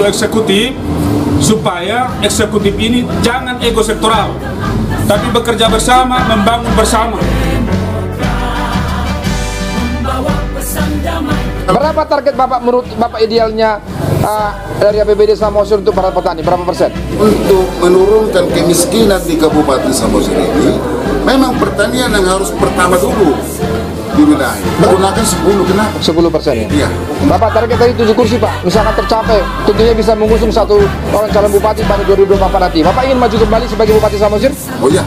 untuk eksekutif, supaya eksekutif ini jangan ego sektoral, tapi bekerja bersama, membangun bersama. Berapa target Bapak menurut Bapak idealnya dari APBD Samosir untuk para petani? Berapa persen? Untuk menurunkan kemiskinan di Kabupaten Samosir ini, memang pertanian yang harus pertama dulu dibenahi. Menggunakan 10, kenapa? 10% ya? Iya. Bapak target tadi 7 kursi Pak, misalkan tercapai, tentunya bisa mengusung satu orang calon bupati pada 2024 nanti. Bapak ingin maju kembali sebagai Bupati Samosir? Oh iya.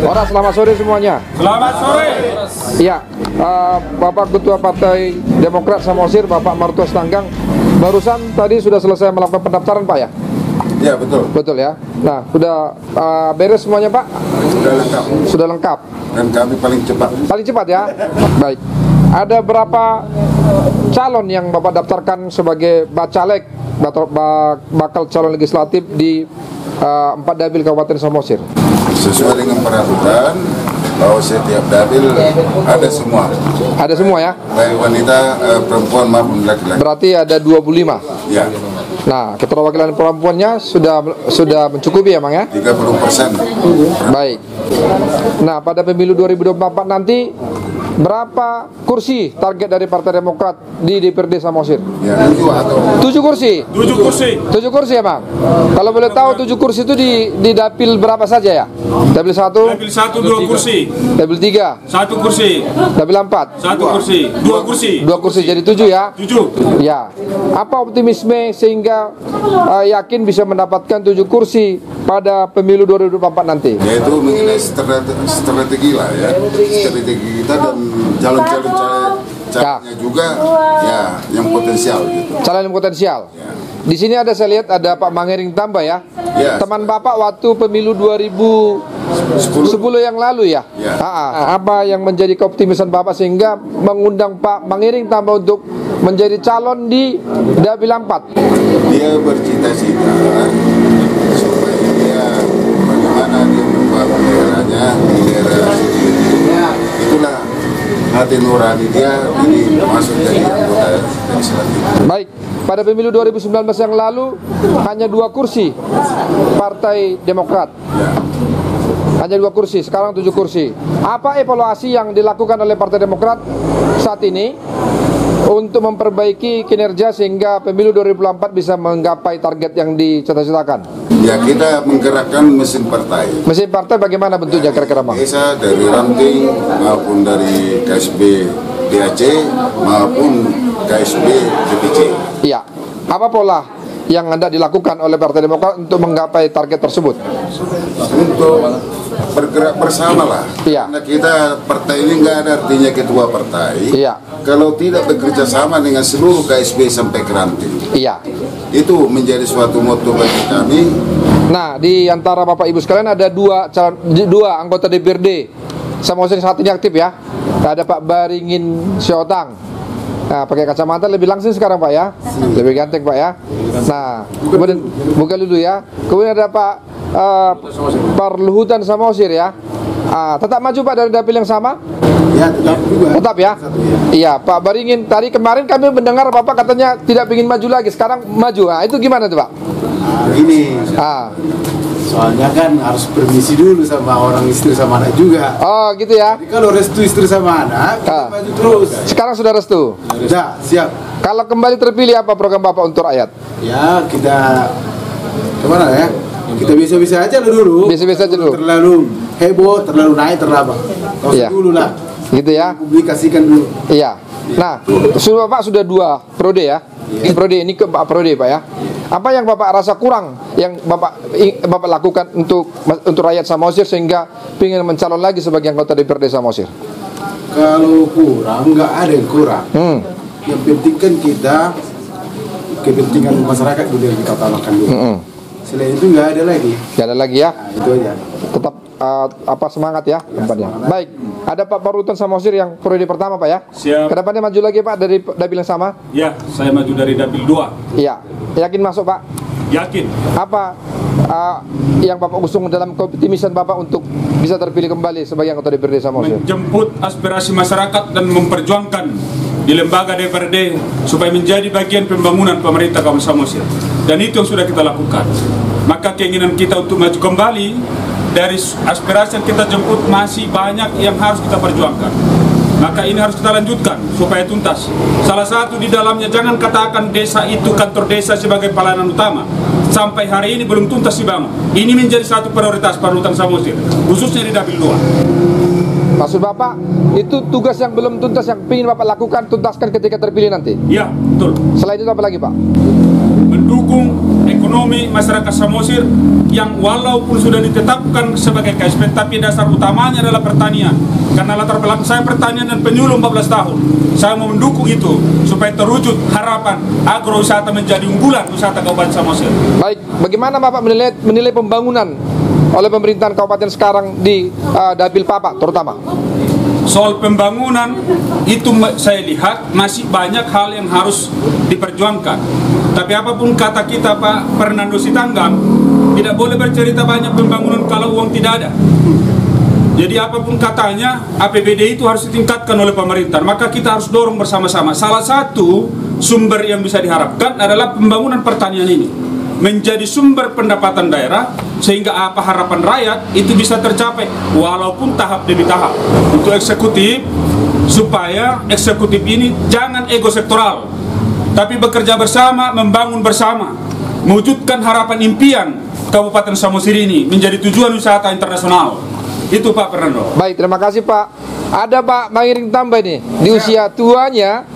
Ora, selamat sore semuanya. Selamat sore. Iya, Bapak Ketua Partai Demokrat Samosir, Bapak Martuas Tanggang, barusan tadi sudah selesai melakukan pendaftaran Pak ya? Iya betul. Betul ya. Nah, sudah beres semuanya Pak? Sudah lengkap. Sudah lengkap. Dan kami paling cepat. Paling cepat ya? Baik. Ada berapa calon yang Bapak daftarkan sebagai bacalek, bakal calon legislatif di 4 dapil Kabupaten Samosir? Sesuai dengan peraturan bahwa setiap dapil ada semua. Ada semua ya? Baik wanita, perempuan maupun laki-laki. Berarti ada 25. Ya. Nah, keterwakilan perempuannya sudah mencukupi ya, Mang ya? 30%. Baik. Nah, pada pemilu 2024 nanti berapa kursi target dari Partai Demokrat di DPRD Samosir? Ya, 7 atau 7 kursi. 7 kursi. 7 kursi ya, Bang. Kalau boleh tahu 7 kursi itu di dapil berapa saja ya? Dapil 1? Dapil 1 2 kursi. Dapil 3? 1 kursi. Dapil 4? 1 kursi. 2 kursi. 2 kursi jadi 7 ya? 7. Ya. Apa optimisme sehingga yakin bisa mendapatkan 7 kursi pada pemilu 2024 nanti? yaitu mengenai strategi lah ya. Strategi kita dan calon-calon calonnya juga ya yang potensial gitu. Calon yang potensial. Ya. Di sini ada, saya lihat ada Pak Mangering Tambah ya. Ya. Teman Bapak waktu pemilu 2010 yang lalu ya. Ya. Apa yang menjadi keoptimisan Bapak sehingga mengundang Pak Mangering Tambah untuk menjadi calon di Dapil 4? Dia bercita-cita supaya dia bagaimana dia membangun daerahnya di daerah sendiri. Itulah hati nurani dia ini masuk jadi anggota legislatif. Baik, pada pemilu 2019 yang lalu hanya 2 kursi Partai Demokrat. Hanya 2 kursi, sekarang 7 kursi. Apa evaluasi yang dilakukan oleh Partai Demokrat saat ini untuk memperbaiki kinerja sehingga pemilu 2024 bisa menggapai target yang dicita-citakan? Ya, kita menggerakkan mesin partai. Mesin partai bagaimana bentuknya kira-kira, Bang? Bisa dari ranting maupun dari KSB DAC maupun KSB DPC. Iya. Apa pola yang hendak dilakukan oleh Partai Demokrat untuk menggapai target tersebut? Untuk bergerak bersama lah. Iya. Karena kita partai ini nggak ada artinya ketua partai. Iya. Kalau tidak bekerja sama dengan seluruh KSB sampai ke ranting. Iya. Itu menjadi suatu moto bagi kami. Nah, di antara Bapak Ibu sekalian ada dua anggota DPRD Samosir saat ini aktif ya. Ada Pak Baringin Syotang. Nah, pakai kacamata lebih langsing sekarang Pak ya. Lebih ganteng Pak ya. Nah, kemudian buka dulu ya. Kemudian ada Pak Parluhutan Samosir ya. Tetap maju Pak dari dapil yang sama? Ya, tetap juga. Tetap ya? Iya, Pak Baringin. Tadi kemarin kami mendengar Bapak katanya tidak ingin maju lagi. Sekarang maju. Nah, itu gimana tuh Pak? Begini, soalnya kan harus permisi dulu sama orang istri sama anak juga. Oh, gitu ya. Jadi kalau restu istri sama anak, kita maju terus. Sekarang sudah restu? Sudah, siap. Kalau kembali terpilih apa program Bapak untuk rakyat? Ya, kita kemana ya? Kita bisa-bisa aja dulu. Bisa-bisa aja dulu. Terlalu heboh, terlalu naik, terlambat. Kalau Iya. dulu lah. Gitu ya? Publikasikan dulu. Iya. Nah, Bapak sudah 2 periode ya? Periode ini ke periode Pak ya? Apa yang Bapak rasa kurang yang Bapak lakukan untuk rakyat Samosir sehingga ingin mencalon lagi sebagai anggota DPRD Samosir? Kalau kurang, nggak ada yang kurang. Yang penting kan kita kepentingan masyarakat dulu yang kita utamakan dulu. Selain itu nggak ada lagi. Gak ada lagi ya? Nah, itu aja. Tetap semangat ya tempatnya. Baik, ada Pak Parluhutan Samosir yang periode pertama Pak ya? Siap. Kedepannya maju lagi Pak dari dapil yang sama? Ya, saya maju dari dapil 2. Iya. Yakin masuk Pak? Yakin. Apa yang Bapak usung dalam keoptimisan Bapak untuk bisa terpilih kembali sebagai anggota DPRD Samosir? Menjemput aspirasi masyarakat dan memperjuangkan di lembaga DPRD supaya menjadi bagian pembangunan pemerintah Kabupaten Samosir. Dan itu yang sudah kita lakukan. Maka keinginan kita untuk maju kembali dari aspirasi yang kita jemput masih banyak yang harus kita perjuangkan. Maka ini harus kita lanjutkan supaya tuntas. Salah satu di dalamnya, jangan katakan desa itu kantor desa sebagai pelayanan utama. Sampai hari ini belum tuntas dibangun. Ini menjadi satu prioritas Parluhutan Samosir, khususnya di dapil 2. Maksud Bapak, itu tugas yang belum tuntas yang ingin Bapak lakukan, tuntaskan ketika terpilih nanti? Ya, betul. Selain itu apa lagi Pak? Mendukung ekonomi masyarakat Samosir yang walaupun sudah ditetapkan sebagai KSP, tapi dasar utamanya adalah pertanian. Karena latar belakang saya pertanian dan penyuluh 14 tahun. Saya mau mendukung itu supaya terwujud harapan agrowisata menjadi unggulan wisata Kabupaten Samosir. Baik, bagaimana Bapak menilai pembangunan oleh pemerintahan kabupaten sekarang di dapil Bapak terutama? Soal pembangunan itu saya lihat masih banyak hal yang harus diperjuangkan. Tapi apapun kata kita Pak Fernando Sitanggang, tidak boleh bercerita banyak pembangunan kalau uang tidak ada. Jadi apapun katanya, APBD itu harus ditingkatkan oleh pemerintah. Maka kita harus dorong bersama-sama. Salah satu sumber yang bisa diharapkan adalah pembangunan pertanian ini menjadi sumber pendapatan daerah, sehingga apa harapan rakyat itu bisa tercapai walaupun tahap demi tahap. Untuk eksekutif, supaya eksekutif ini jangan ego sektoral, tapi bekerja bersama, membangun bersama, mewujudkan harapan impian Kabupaten Samosir ini menjadi tujuan wisata internasional. Itu Pak Fernando. Baik, terima kasih Pak. Ada Pak Mangiring tambah ini, di usia tuanya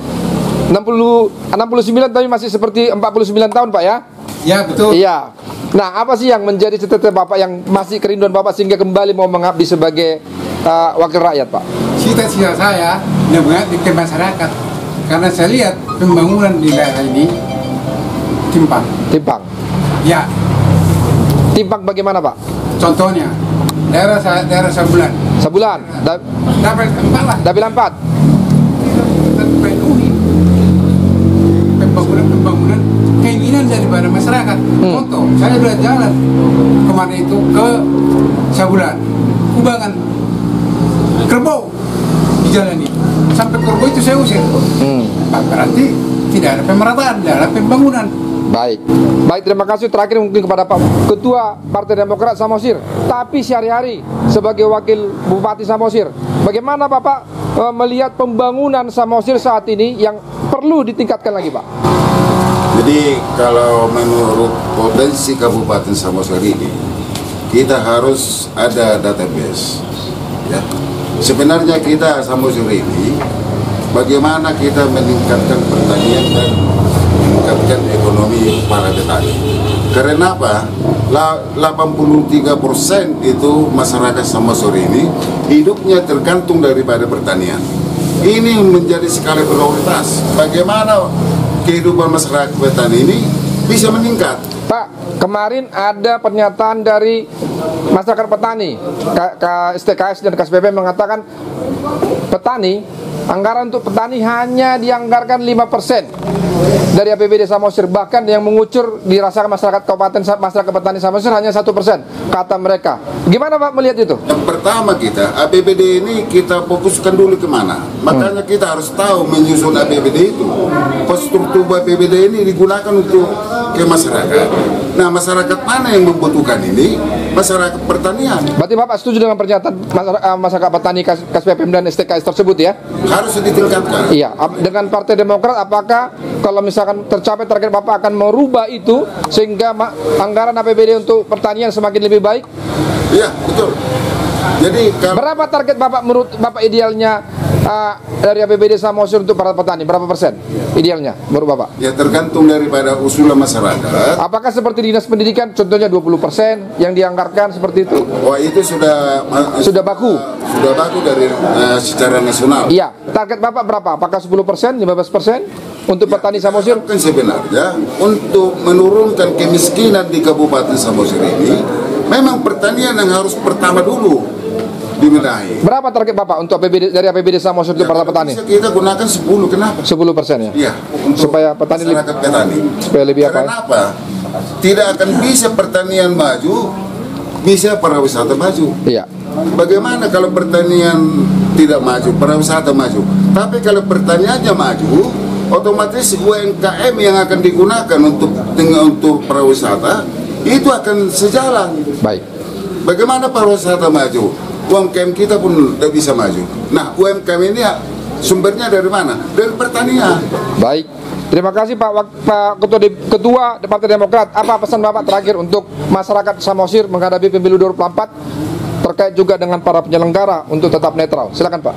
69 tapi masih seperti 49 tahun Pak ya? Ya, betul. Iya. Nah, apa sih yang menjadi cita-cita Bapak yang masih kerinduan Bapak sehingga kembali mau mengabdi sebagai wakil rakyat Pak? Cita-cita saya mengabdi ke masyarakat. Karena saya lihat pembangunan di daerah ini timpang. Timpang. Ya, Timpang bagaimana Pak? contohnya daerah Sabulan. Sebulan. Dapat 4 lah. Dapil 4. Terpenuhi pembangunan keinginan daripada masyarakat. Contoh, saya sudah jalan kemarin itu ke Sabulan, Kubangan, Kerbau dijalani. Sampai Kerbau itu saya usir. Berarti tidak ada pemerataan, tidak ada pembangunan. Baik, terima kasih. Terakhir mungkin kepada Pak Ketua Partai Demokrat Samosir, tapi sehari-hari sebagai Wakil Bupati Samosir, bagaimana Bapak melihat pembangunan Samosir saat ini yang perlu ditingkatkan lagi Pak? Jadi kalau menurut potensi Kabupaten Samosir ini, kita harus ada database. Ya. Sebenarnya kita Samosir ini, bagaimana kita meningkatkan pertanian dan meningkatkan ekonomi para petani. Karena apa? 83% itu masyarakat Samosir ini hidupnya tergantung daripada pertanian. Ini menjadi skala prioritas. Bagaimana kehidupan masyarakat petani ini bisa meningkat? Pak, kemarin ada pernyataan dari masyarakat petani, STKS dan KSPP mengatakan petani, anggaran untuk petani hanya dianggarkan 5% dari APBD Samosir, bahkan yang mengucur dirasakan masyarakat kabupaten, masyarakat petani Samosir hanya 1%, kata mereka. Gimana Pak melihat itu? Yang pertama kita, APBD ini kita fokuskan dulu kemana. Makanya kita harus tahu menyusun APBD itu. Struktur APBD ini digunakan untuk ke masyarakat. Nah, masyarakat mana yang membutuhkan ini? Masyarakat pertanian. Berarti Bapak setuju dengan pernyataan masyarakat petani KSPPM dan STKS tersebut ya? Harus ditingkatkan. Iya, dengan Partai Demokrat apakah kalau misalkan tercapai target Bapak akan merubah itu sehingga anggaran APBD untuk pertanian semakin lebih baik? Iya, betul. Jadi berapa target Bapak menurut Bapak idealnya dari APBD Samosir untuk para petani? Berapa persen idealnya menurut Bapak? Ya tergantung daripada usulan masyarakat. Apakah seperti dinas pendidikan contohnya 20% yang dianggarkan seperti itu? Wah, itu sudah baku. Sudah baku dari secara nasional. Iya, target Bapak berapa? Apakah 10%, 15% untuk petani Samosir? Kan sebenarnya untuk menurunkan kemiskinan di Kabupaten Samosir ini memang pertanian yang harus pertama dulu dibenahi. Berapa target Bapak untuk APBD dari APBD Samosir untuk para petani? Bisa kita gunakan 10, kenapa? 10% ya? Iya, untuk supaya petani supaya lebih apa? Kenapa? Tidak akan bisa pertanian maju, bisa pariwisata maju. Iya. Bagaimana kalau pertanian tidak maju, pariwisata maju? Tapi kalau pertaniannya maju, otomatis UMKM yang akan digunakan untuk pariwisata itu akan sejalan. Baik. Bagaimana pariwisata maju? UMKM kita pun tidak bisa maju. Nah, UMKM ini sumbernya dari mana? Dari pertanian. Baik. Terima kasih Pak Ketua Partai Demokrat. Apa pesan Bapak terakhir untuk masyarakat Samosir menghadapi pemilu 2024 terkait juga dengan para penyelenggara untuk tetap netral? Silakan Pak.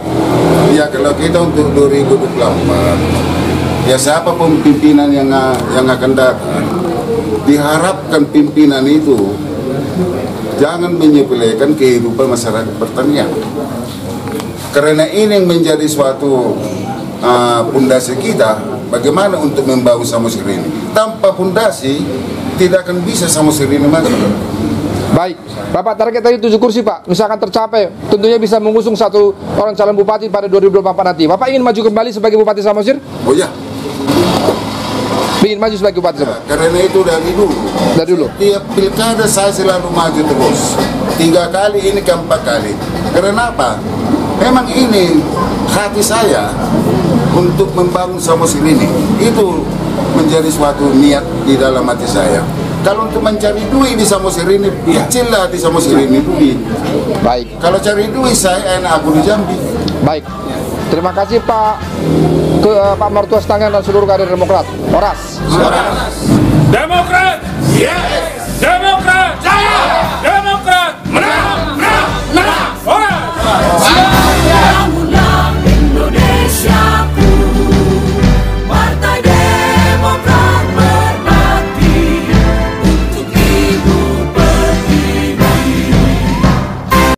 Ya, kalau kita untuk 2024, ya siapapun pimpinan yang akan datang, diharapkan pimpinan itu jangan menyepelekan kehidupan masyarakat pertanian. Karena ini yang menjadi suatu pondasi kita, bagaimana untuk membangun Samosir ini. Tanpa pondasi, tidak akan bisa Samosir ini maju. Baik, Bapak target tadi 7 kursi Pak, misalkan tercapai, tentunya bisa mengusung satu orang calon bupati pada 2024 nanti. Bapak ingin maju kembali sebagai Bupati Samosir? Oh ya. Ingin maju sebagai bupati Samosir? Karena itu dari dulu. Dari dulu? Tiap pilkada saya selalu maju terus. 3 kali, ini keempat kali. Karena apa? Memang ini hati saya untuk membangun Samosir ini. Itu menjadi suatu niat di dalam hati saya. Kalau untuk mencari duit di Samosir ini, kecil lah di Samosir ini duit. Baik. Kalau cari duit, saya enak aku di Jambi. Baik. Terima kasih Pak Martua Stangan dan seluruh kader Demokrat. Oras. Demokrat, yes. Demokrat, jaya. Demokrat, menang.